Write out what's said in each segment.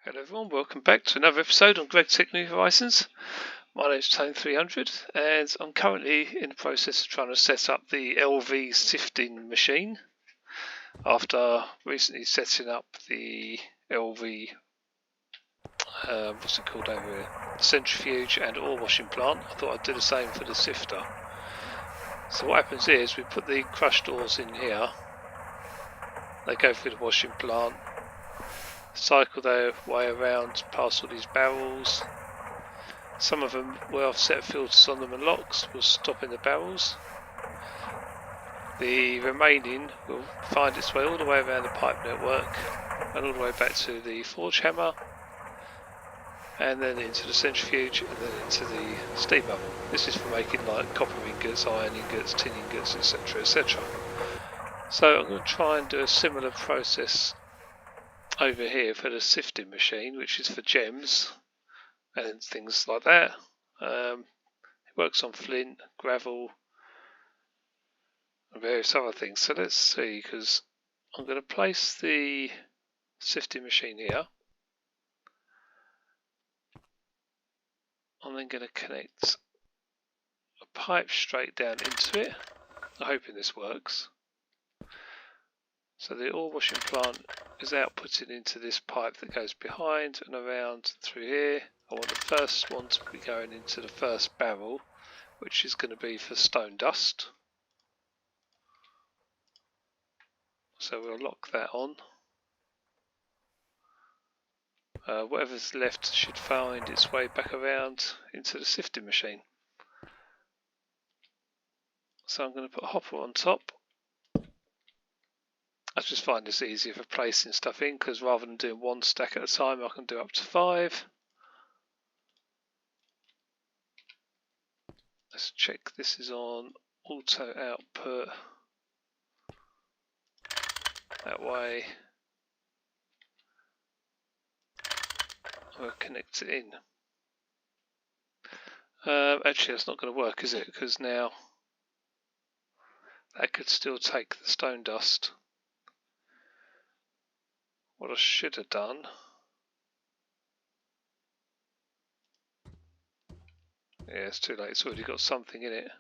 Hello everyone, welcome back to another episode on Greg Tech New Horizons. My name is Tone300 and I'm currently in the process of trying to set up the LV sifting machine after recently setting up the LV, what's it called over here, centrifuge and ore washing plant. I thought I'd do the same for the sifter. So what happens is we put the crushed ores in here, they go through the washing plant, cycle their way around past all these barrels. Some of them will have set filters on them and locks will stop in the barrels. The remaining will find its way all the way around the pipe network and all the way back to the forge hammer and then into the centrifuge and then into the steam oven. This is for making like copper ingots, iron ingots, tin ingots, etc, etc. So I'm going to try and do a similar process over here for the sifting machine, which is for gems and things like that. It works on flint, gravel and various other things. So let's see, because I'm going to place the sifting machine here. I'm then going to connect a pipe straight down into it. I'm hoping this works. So the ore washing plant is outputting into this pipe that goes behind and around through here. I want the first one to be going into the first barrel, which is going to be for stone dust. So we'll lock that on. Whatever's left should find its way back around into the sifting machine. So I'm going to put a hopper on top. I just find this easier for placing stuff in, because rather than doing one stack at a time I can do up to 5. Let's check this is on auto output. That way we'll connect it in. Actually that's not going to work, is it? Because now that could still take the stone dust. What I should have done, yeah, it's too late, it's already got something in it.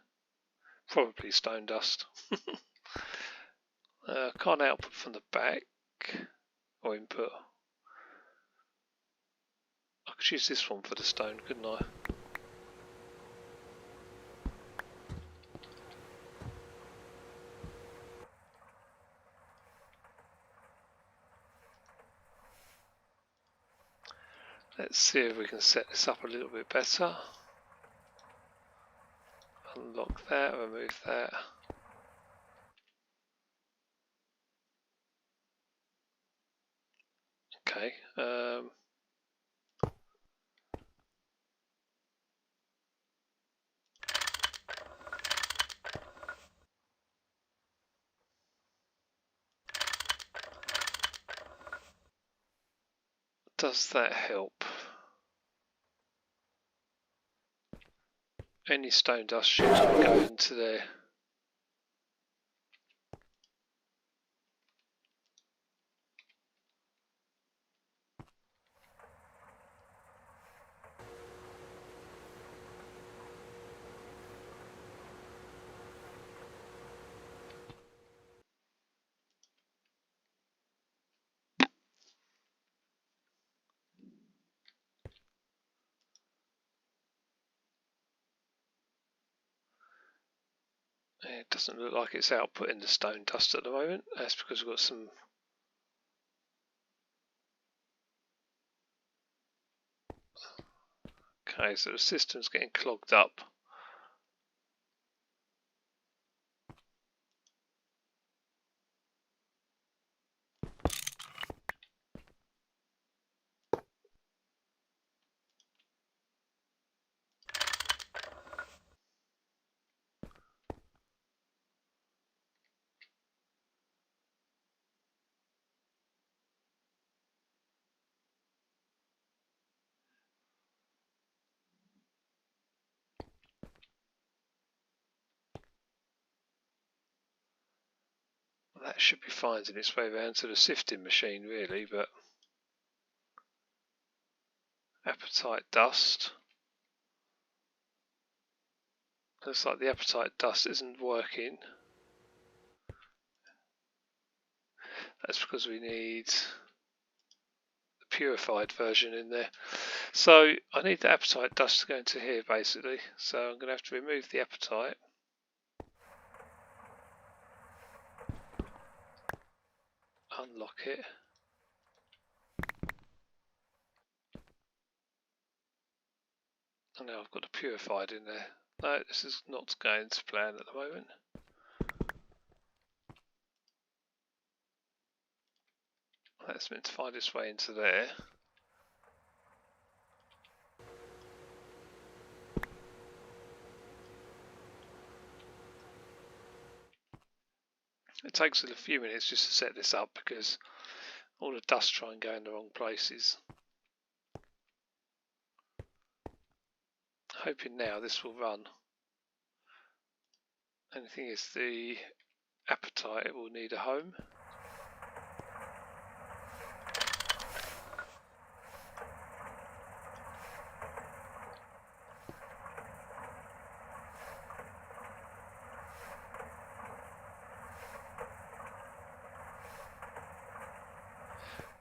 Probably stone dust. Can't output from the back or input. I could use this one for the stone, couldn't I? Let's see if we can set this up a little bit better. Unlock that, remove that. Okay. Does that help? Any stone dust should go into there. It doesn't look like it's outputting the stone dust at the moment. That's because we've got some. Okay, so the system's getting clogged up. That should be finding its way around to the sifting machine really, but Appetite dust. Looks like the appetite dust isn't working. That's because we need the purified version in there. So I need the appetite dust to go into here basically. So I'm going to have to remove the appetite. Unlock it. And now I've got the purified in there. No, this is not going to plan at the moment. That's meant to find its way into there. It takes a few minutes just to set this up because all the dust try and go in the wrong places. Hoping now this will run. And the thing is, the appetite will need a home.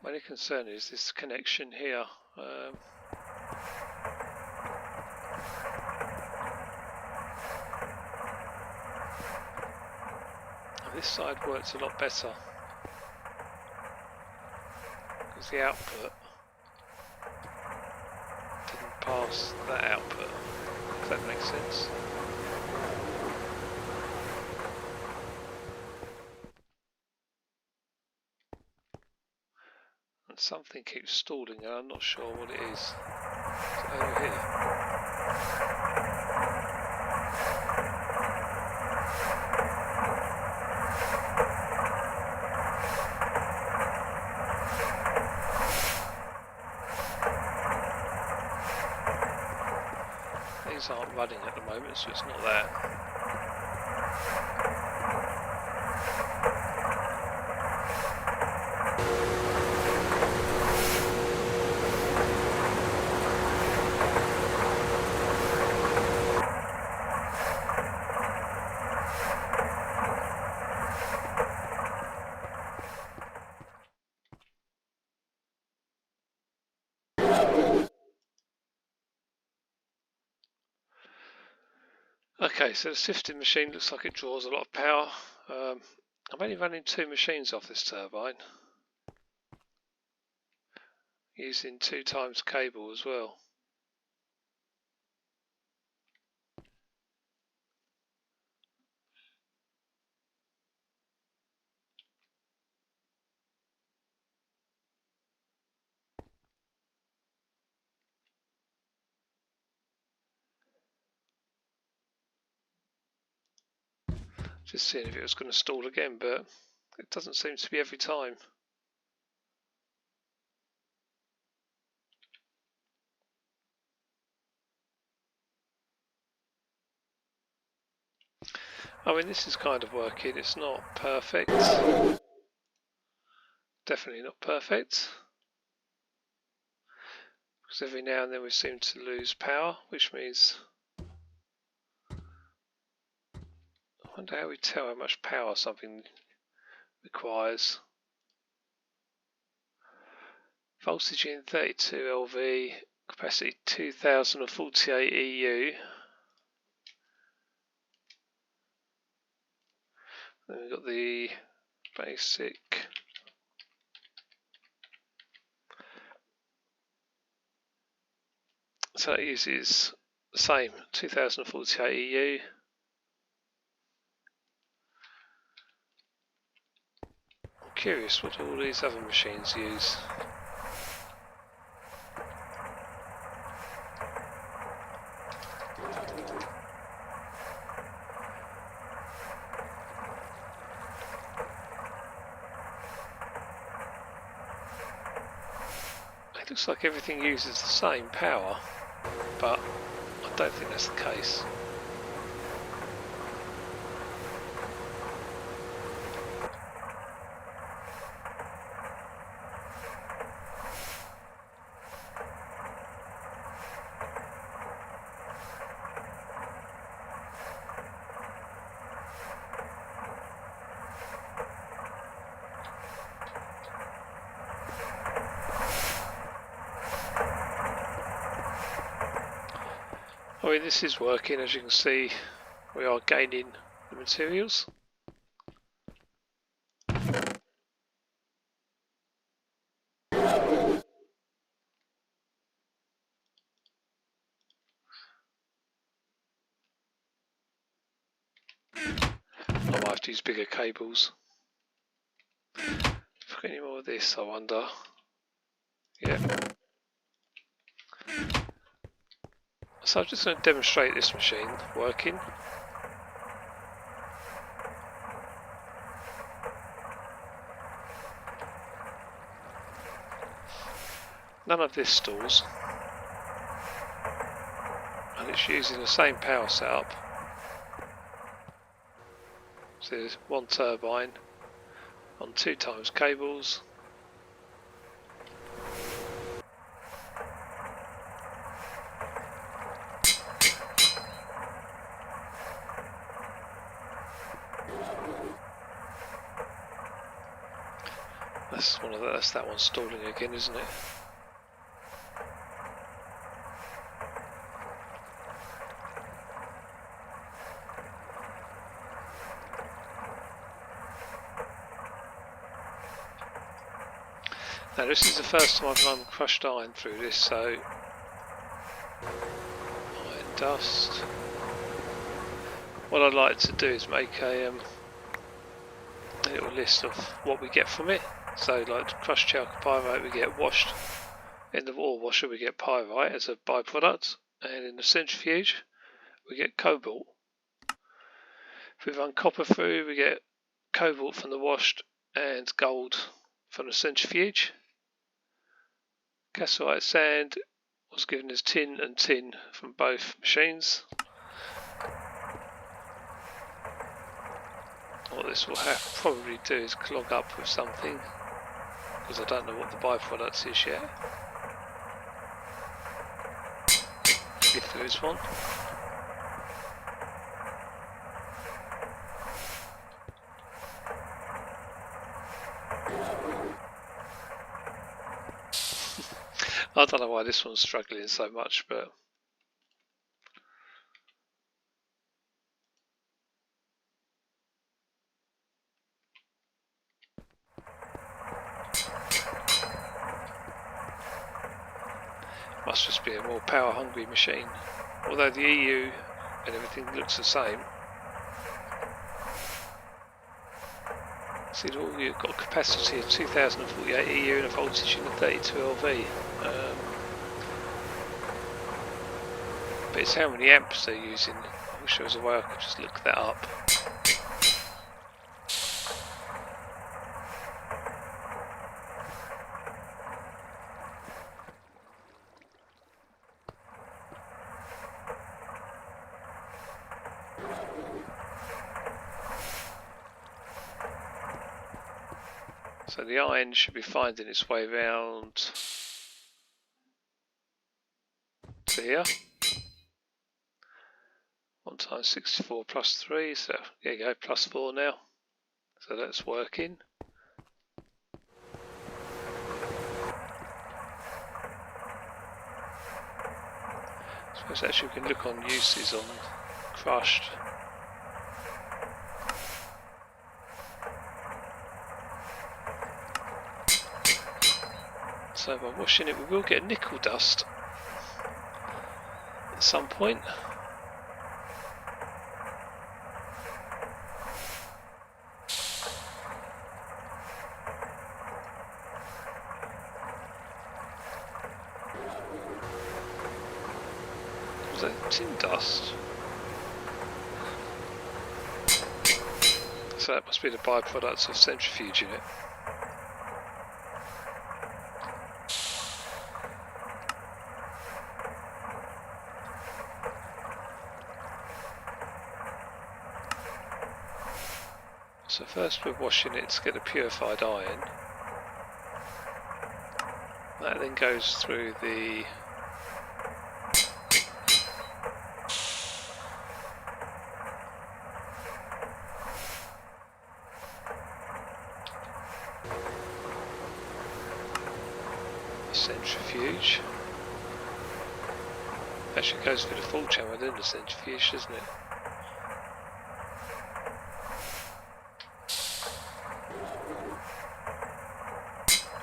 My only concern is this connection here. This side works a lot better because the output didn't pass that output, if that makes sense. And something keeps stalling and I'm not sure what it is. Is it over here? These aren't running at the moment, so it's not that. Okay, so the sifting machine looks like it draws a lot of power. I'm only running 2 machines off this turbine, using 2 times cable as well. Just seeing if it was going to stall again, but it doesn't seem to be every time. I mean, this is kind of working. It's not perfect. Definitely not perfect. Because every now and then we seem to lose power, which means... I wonder how we tell how much power something requires. Voltage in 32 LV, capacity 2048 EU. Then we've got the basic. So it uses the same 2048 EU. I'm curious what all these other machines use. It looks like everything uses the same power, but I don't think that's the case. I mean, this is working. As you can see, we are gaining the materials. I might have to use bigger cables. If we've got any more of this, I wonder. Yeah. So I'm just going to demonstrate this machine working. None of this stalls. And it's using the same power setup. So there's one turbine on 2 times cables. That's that one stalling again, isn't it? Now this is the first time I've run crushed iron through this, so iron dust. What I'd like to do is make a little list of what we get from it. So like crushed chalcopyrite we get washed, in the ore washer we get pyrite as a byproduct, and in the centrifuge we get cobalt. If we run copper through we get cobalt from the washed and gold from the centrifuge. Cassiterite sand was given as tin and tin from both machines. What this will probably do is clog up with something, because I don't know what the byproduct is yet. If there is one. I don't know why this one's struggling so much, but must just be a more power hungry machine. Although the EU and everything looks the same. See, you've got a capacity of 2048 EU and a voltage in the 32 LV. But it's how many amps they're using. I wish there was a way I could just look that up. So the iron should be finding its way round to here. 1 times 64 plus 3, so there you go, plus 4 now. So that's working. I suppose actually we can look on uses on crushed. So by washing it we will get nickel dust at some point. Was that tin dust? So that must be the byproducts of centrifuging it. So first we're washing it to get a purified iron. That then goes through the centrifuge. Actually goes through the full channel then the centrifuge, doesn't it?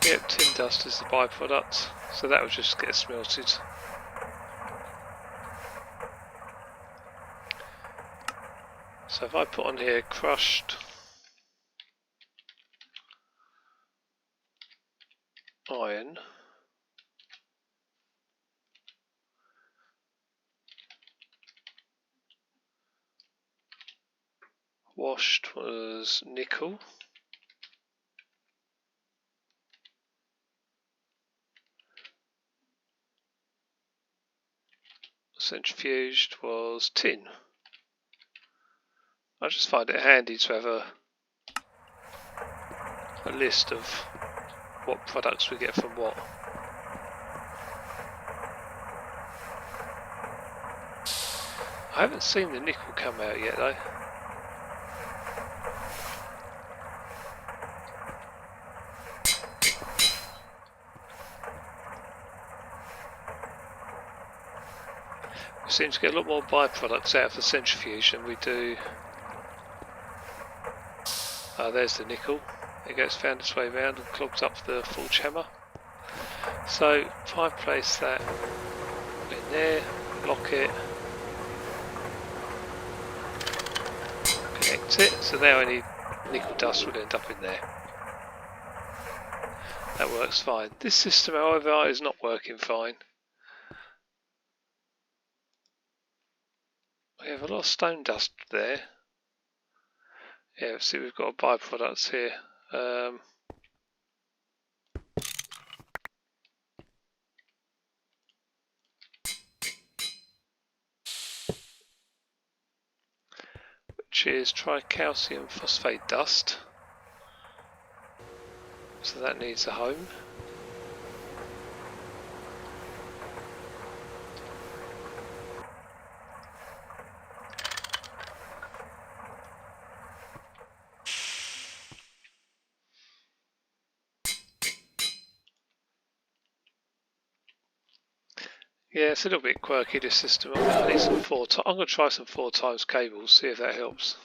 Yep, tin dust is the byproduct, so that will just get smelted. So if I put on here crushed iron, washed was nickel, centrifuged was tin. I just find it handy to have a list of what products we get from what. I haven't seen the nickel come out yet though. We seem to get a lot more byproducts out of the centrifuge than we do. There's the nickel. It goes found its way round and clogs up the forge hammer. So if I place that in there, lock it, connect it, so now any nickel dust would end up in there. That works fine. This system, however, is not working fine. We have a lot of stone dust there. Yeah, see, we've got a byproduct here. Which is tricalcium phosphate dust. So that needs a home. Yeah, it's a little bit quirky, this system. I need some I'm going to try some 4 times cables, see if that helps.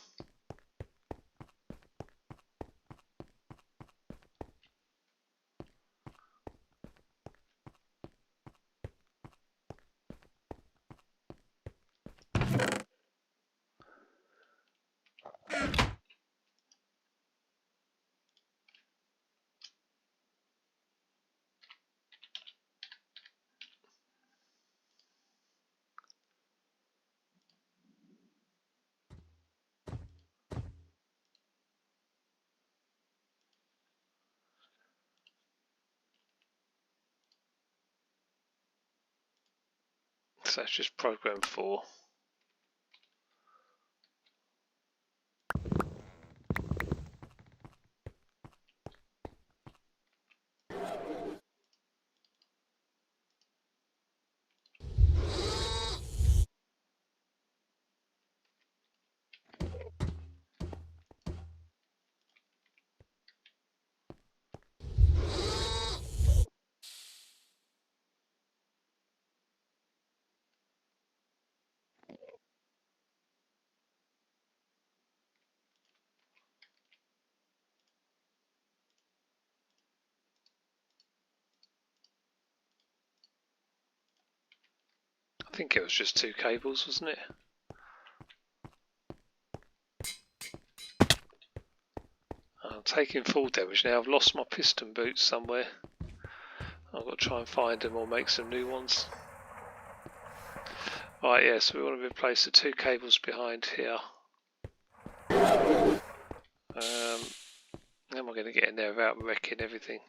So that's just program 4. I think it was just 2 cables, wasn't it? I'm taking full damage now. I've lost my piston boots somewhere. I've got to try and find them or make some new ones. Right, yeah, so we want to replace the 2 cables behind here. How am I going to get in there without wrecking everything?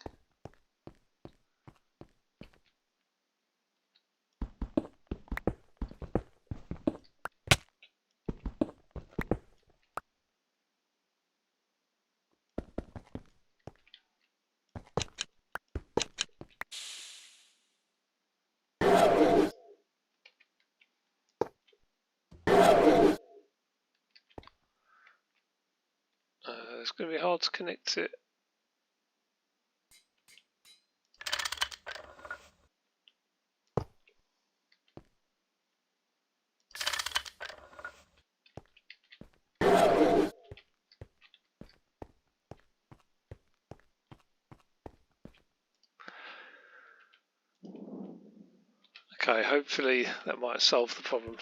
It's going to be hard to connect it. Okay, hopefully that might solve the problem.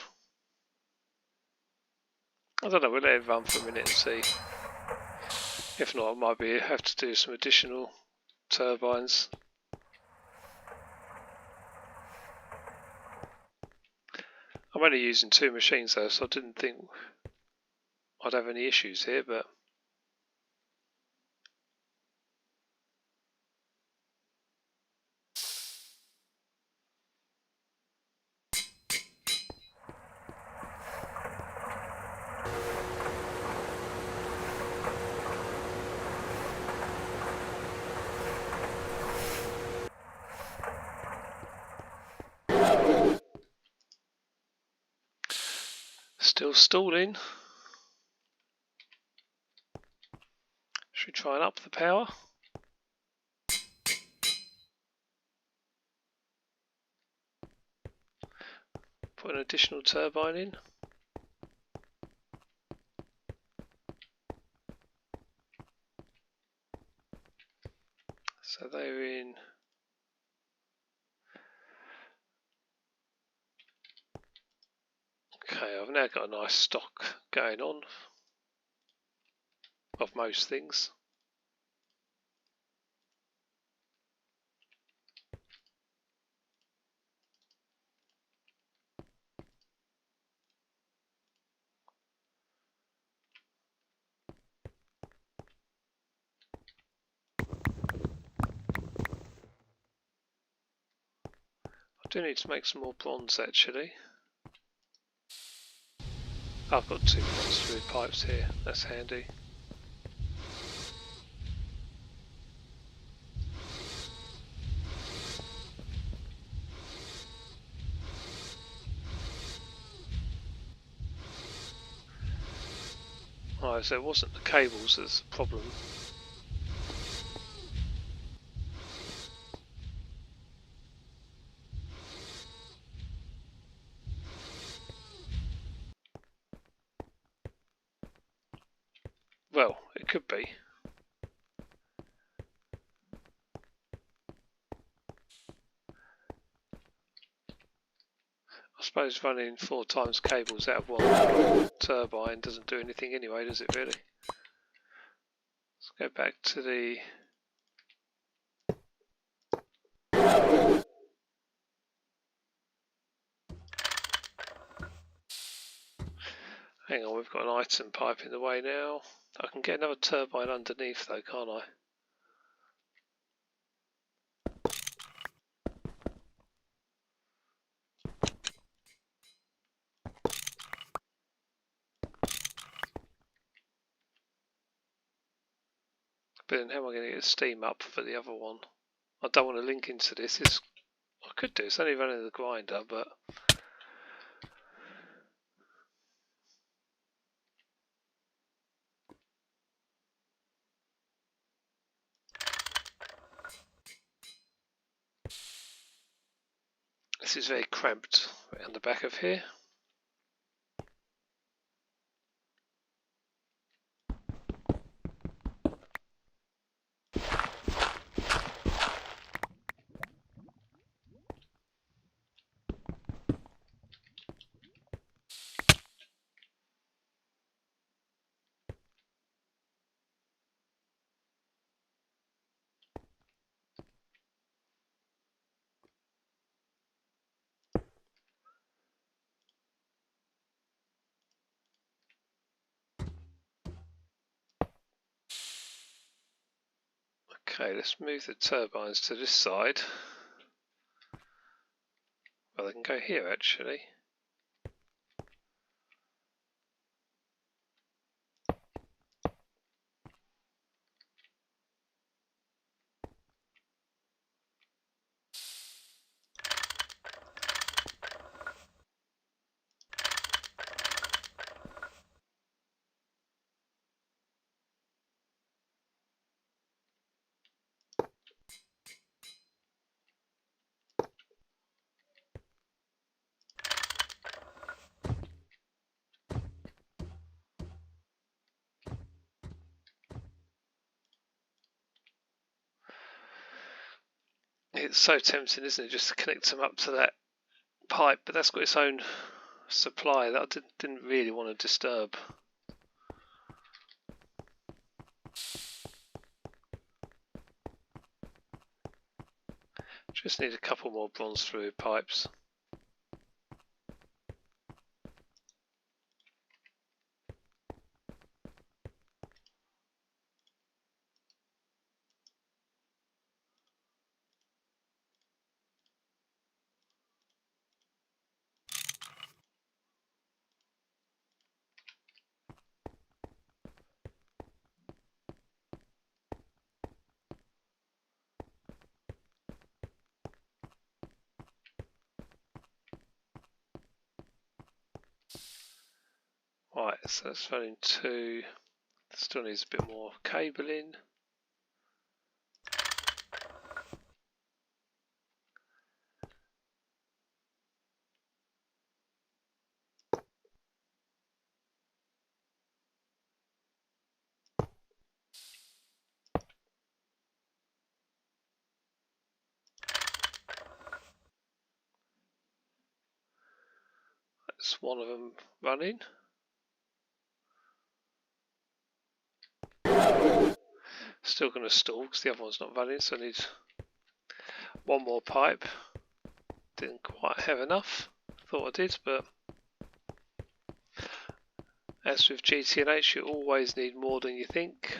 I don't know, we'll let it run for a minute and see. If not, I might have to do some additional turbines. I'm only using 2 machines though, so I didn't think I'd have any issues here, but still stalling. Should we try and up the power? Put an additional turbine in. So they're in. Okay, I've now got a nice stock going on of most things. I do need to make some more bronze actually. I've got 2 bronze fluid pipes here, that's handy. Oh, so it wasn't the cables that's the problem. Well, it could be. I suppose running 4 times cables out of 1 turbine doesn't do anything anyway, does it really? Let's go back to the... Hang on, we've got an item pipe in the way now. I can get another turbine underneath though, can't I? But then how am I going to get steam up for the other one? I don't want to link into this. I could do, it's only running the grinder, but... This is very cramped around the back of here. Okay, let's move the turbines to this side. Well, they can go here actually. It's so tempting, isn't it, just to connect them up to that pipe, but that's got its own supply that I didn't really want to disturb. Just need a couple more bronze fluid pipes. Right, so that's running 2. Still needs a bit more cabling. That's one of them running. Still going to stall because the other one's not running, so I need one more pipe. Didn't quite have enough. Thought I did, but as with GTNH, you always need more than you think.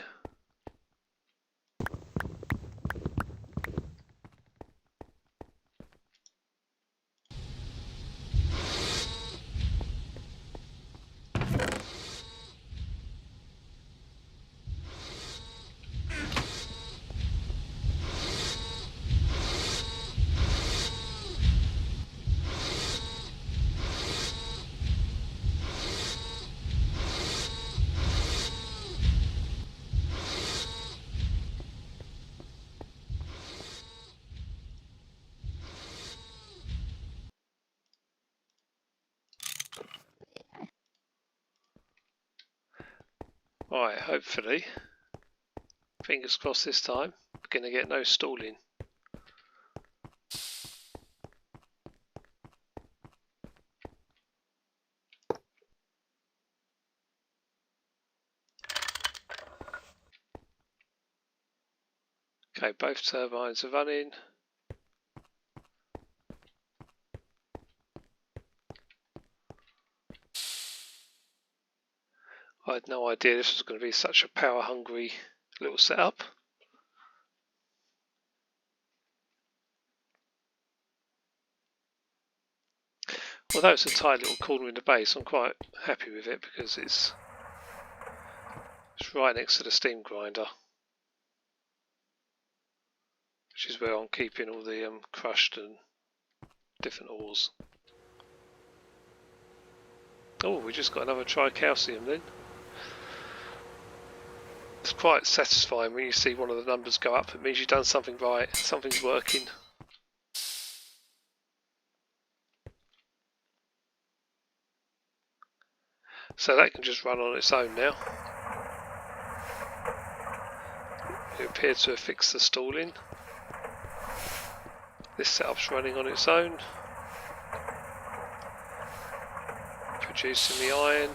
Right, hopefully, fingers crossed this time, we're going to get no stalling. Okay, both turbines are running. I had no idea this was going to be such a power hungry little setup. Although it's a tight little corner in the base, I'm quite happy with it because it's right next to the steam grinder, which is where I'm keeping all the crushed and different ores. Oh, we just got another tricalcium then. It's quite satisfying when you see one of the numbers go up. It means you've done something right, something's working. So that can just run on its own now. It appears to have fixed the stalling. This setup's running on its own, producing the iron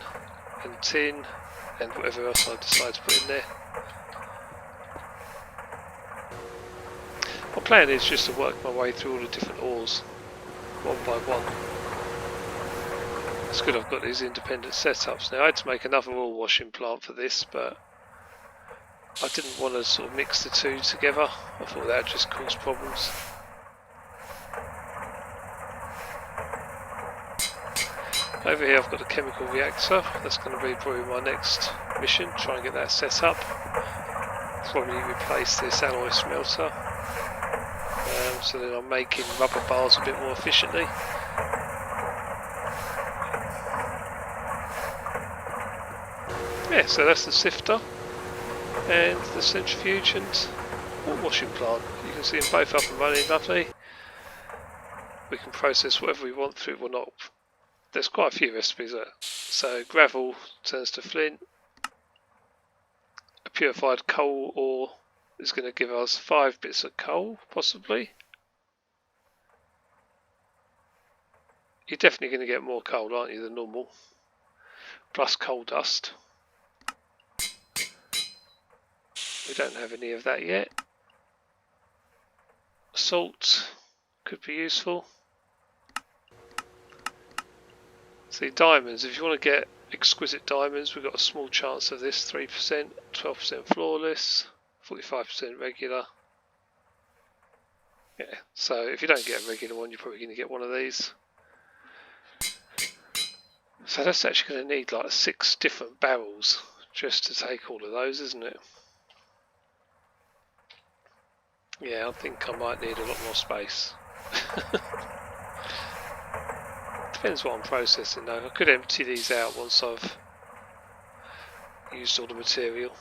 and tin and whatever else I decide to put in there. My plan is just to work my way through all the different ores, one by one. It's good I've got these independent setups now. I had to make another ore washing plant for this, but I didn't want to sort of mix the two together. I thought that would just cause problems. Over here I've got a chemical reactor. That's going to be probably my next mission, try and get that set up. Probably replace this alloy smelter. So then I'm making rubber bars a bit more efficiently. Yeah, so that's the sifter and the centrifuge and ore washing plant. You can see them both up and running lovely. We can process whatever we want through. Well, not. There's quite a few recipes there. So gravel turns to flint. A purified coal ore is going to give us 5 bits of coal, possibly. You're definitely going to get more coal, aren't you, than normal? Plus coal dust. We don't have any of that yet. Salt could be useful. See, diamonds, if you want to get exquisite diamonds, we've got a small chance of this. 3%, 12% flawless, 45% regular. Yeah, so if you don't get a regular one, you're probably going to get one of these. So that's actually going to need like 6 different barrels just to take all of those, isn't it? Yeah, I think I might need a lot more space. Depends what I'm processing though. I could empty these out once I've used all the material.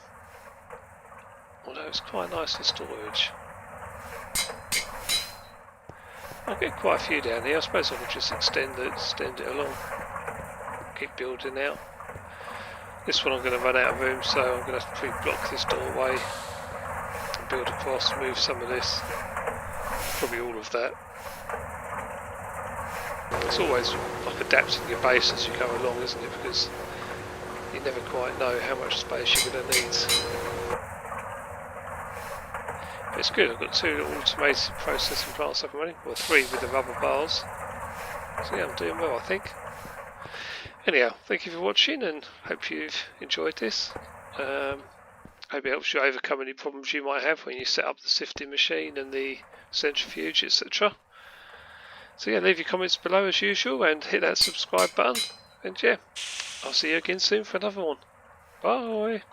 Although it's quite nice for storage. I'll get quite a few down here. I suppose I could just extend it along. Keep building out. This one I'm going to run out of room, so I'm going to have to pre-block this doorway and build across, move some of this, probably all of that. It's always like adapting your base as you go along, isn't it? Because you never quite know how much space you're going to need. But it's good, I've got 2 automated processing plants up and running, or 3 with the rubber bars. So yeah, I'm doing well, I think. Anyhow, thank you for watching and hope you've enjoyed this. Hope it helps you overcome any problems you might have when you set up the sifting machine and the centrifuge, etc. So yeah, leave your comments below as usual and hit that subscribe button. And yeah, I'll see you again soon for another one. Bye!